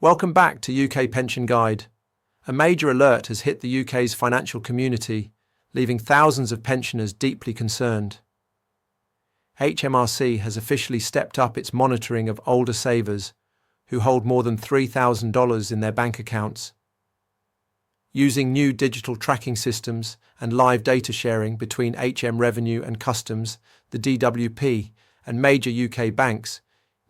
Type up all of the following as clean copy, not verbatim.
Welcome back to UK Pension Guide. A major alert has hit the UK's financial community, leaving thousands of pensioners deeply concerned. HMRC has officially stepped up its monitoring of older savers who hold more than $3,000 in their bank accounts. Using new digital tracking systems and live data sharing between HM Revenue and Customs, the DWP, and major UK banks,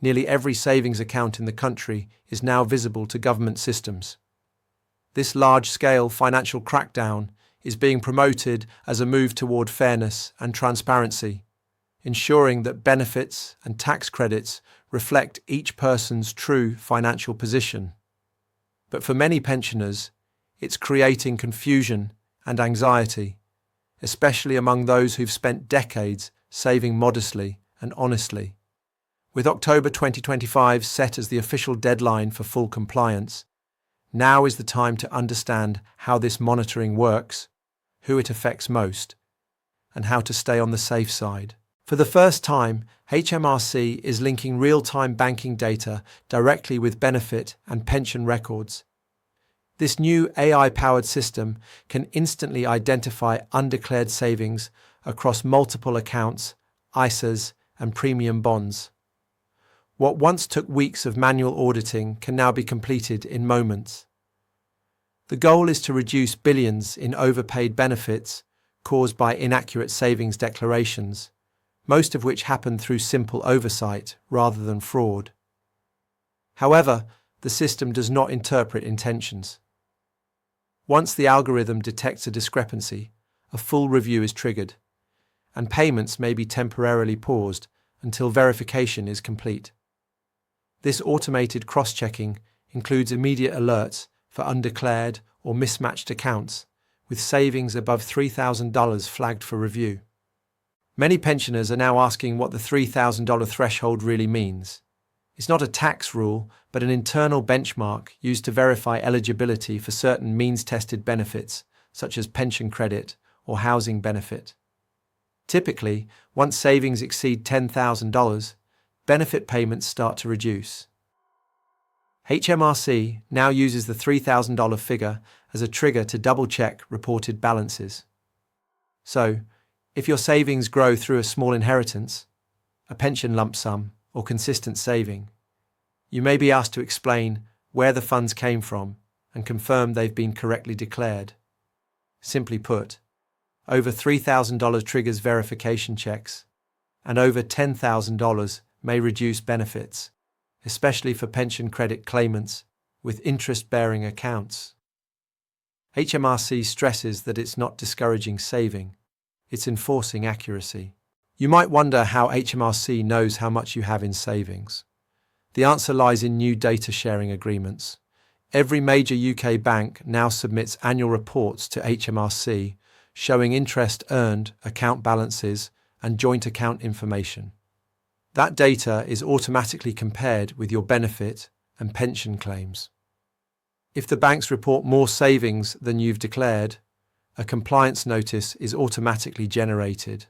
nearly every savings account in the country is now visible to government systems. This large-scale financial crackdown is being promoted as a move toward fairness and transparency, ensuring that benefits and tax credits reflect each person's true financial position. But for many pensioners, it's creating confusion and anxiety, especially among those who've spent decades saving modestly and honestly. With October 2025 set as the official deadline for full compliance, now is the time to understand how this monitoring works, who it affects most, and how to stay on the safe side. For the first time, HMRC is linking real-time banking data directly with benefit and pension records. This new AI-powered system can instantly identify undeclared savings across multiple accounts, ISAs, and premium bonds. What once took weeks of manual auditing can now be completed in moments. The goal is to reduce billions in overpaid benefits caused by inaccurate savings declarations, most of which happen through simple oversight rather than fraud. However, the system does not interpret intentions. Once the algorithm detects a discrepancy, a full review is triggered, and payments may be temporarily paused until verification is complete. This automated cross-checking includes immediate alerts for undeclared or mismatched accounts, with savings above $3,000 flagged for review. Many pensioners are now asking what the $3,000 threshold really means. It's not a tax rule, but an internal benchmark used to verify eligibility for certain means-tested benefits, such as pension credit or housing benefit. Typically, once savings exceed $10,000, benefit payments start to reduce. HMRC now uses the $3,000 figure as a trigger to double-check reported balances. So, if your savings grow through a small inheritance, a pension lump sum, or consistent saving, you may be asked to explain where the funds came from and confirm they've been correctly declared. Simply put, over $3,000 triggers verification checks, and over $10,000 may reduce benefits, especially for pension credit claimants with interest-bearing accounts. HMRC stresses that it's not discouraging saving, it's enforcing accuracy. You might wonder how HMRC knows how much you have in savings. The answer lies in new data sharing agreements. Every major UK bank now submits annual reports to HMRC showing interest earned, account balances, and joint account information. That data is automatically compared with your benefit and pension claims. If the banks report more savings than you've declared, a compliance notice is automatically generated.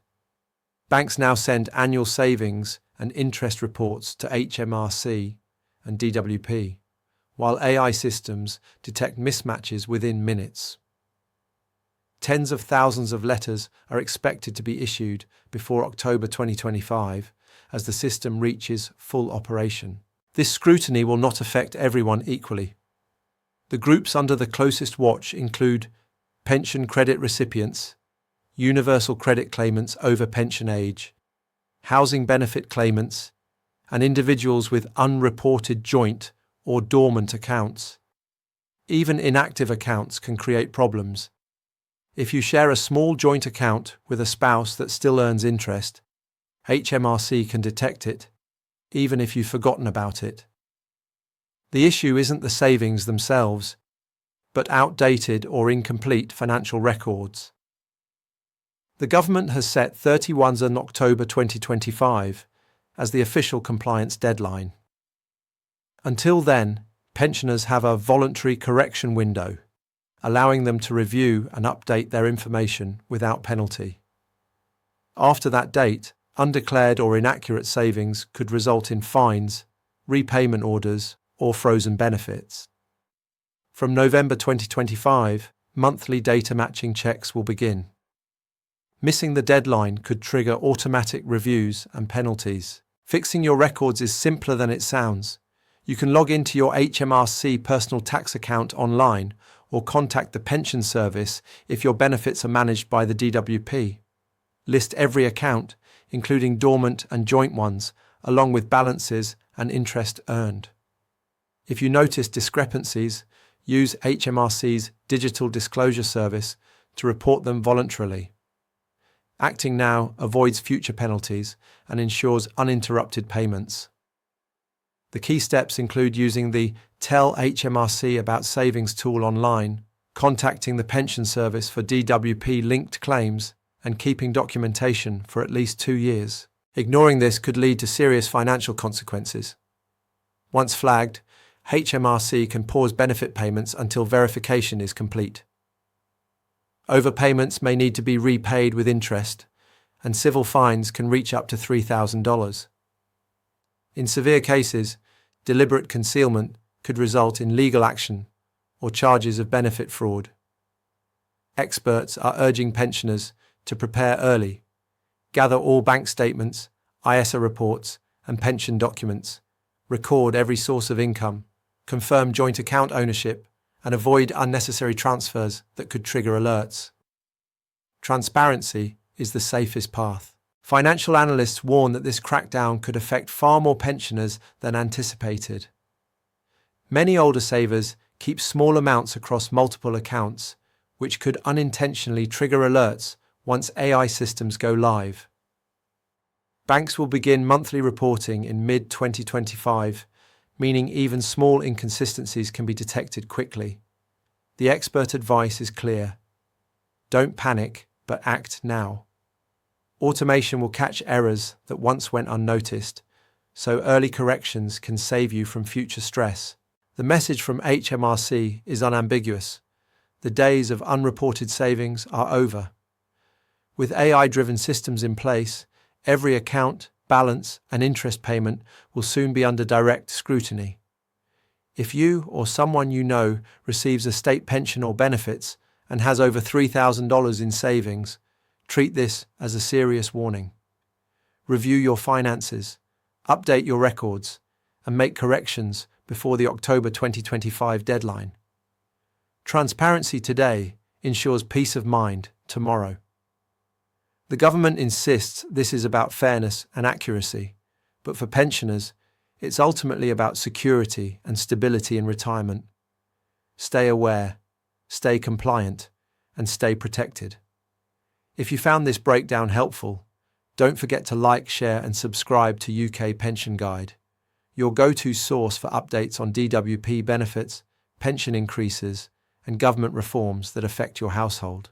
Banks now send annual savings and interest reports to HMRC and DWP, while AI systems detect mismatches within minutes. Tens of thousands of letters are expected to be issued before October 2025 as the system reaches full operation. This scrutiny will not affect everyone equally. The groups under the closest watch include pension credit recipients, universal credit claimants over pension age, housing benefit claimants, and individuals with unreported joint or dormant accounts. Even inactive accounts can create problems. If you share a small joint account with a spouse that still earns interest, HMRC can detect it, even if you've forgotten about it. The issue isn't the savings themselves, but outdated or incomplete financial records. The government has set 31 October 2025 as the official compliance deadline. Until then, pensioners have a voluntary correction window, allowing them to review and update their information without penalty. After that date, undeclared or inaccurate savings could result in fines, repayment orders, or frozen benefits. From November 2025, monthly data matching checks will begin. Missing the deadline could trigger automatic reviews and penalties. Fixing your records is simpler than it sounds. You can log into your HMRC personal tax account online or contact the pension service if your benefits are managed by the DWP. List every account, including dormant and joint ones, along with balances and interest earned. If you notice discrepancies, use HMRC's digital disclosure service to report them voluntarily. Acting now avoids future penalties and ensures uninterrupted payments. The key steps include using the Tell HMRC About Savings tool online, contacting the pension service for DWP-linked claims, and keeping documentation for at least 2 years. Ignoring this could lead to serious financial consequences. Once flagged, HMRC can pause benefit payments until verification is complete. Overpayments may need to be repaid with interest, and civil fines can reach up to $3,000. In severe cases, deliberate concealment could result in legal action or charges of benefit fraud. Experts are urging pensioners to prepare early, gather all bank statements, ISA reports, and pension documents, record every source of income, confirm joint account ownership, and avoid unnecessary transfers that could trigger alerts. Transparency is the safest path. Financial analysts warn that this crackdown could affect far more pensioners than anticipated. Many older savers keep small amounts across multiple accounts, which could unintentionally trigger alerts once AI systems go live. Banks will begin monthly reporting in mid-2025, meaning even small inconsistencies can be detected quickly. The expert advice is clear. Don't panic, but act now. Automation will catch errors that once went unnoticed, so early corrections can save you from future stress. The message from HMRC is unambiguous. The days of unreported savings are over. With AI-driven systems in place, every account, balance, and interest payment will soon be under direct scrutiny. If you or someone you know receives a state pension or benefits and has over $3,000 in savings, treat this as a serious warning. Review your finances, update your records, and make corrections before the October 2025 deadline. Transparency today ensures peace of mind tomorrow. The government insists this is about fairness and accuracy, but for pensioners, it's ultimately about security and stability in retirement. Stay aware, stay compliant, and stay protected. If you found this breakdown helpful, don't forget to like, share, and subscribe to UK Pension Guide, your go-to source for updates on DWP benefits, pension increases, and government reforms that affect your household.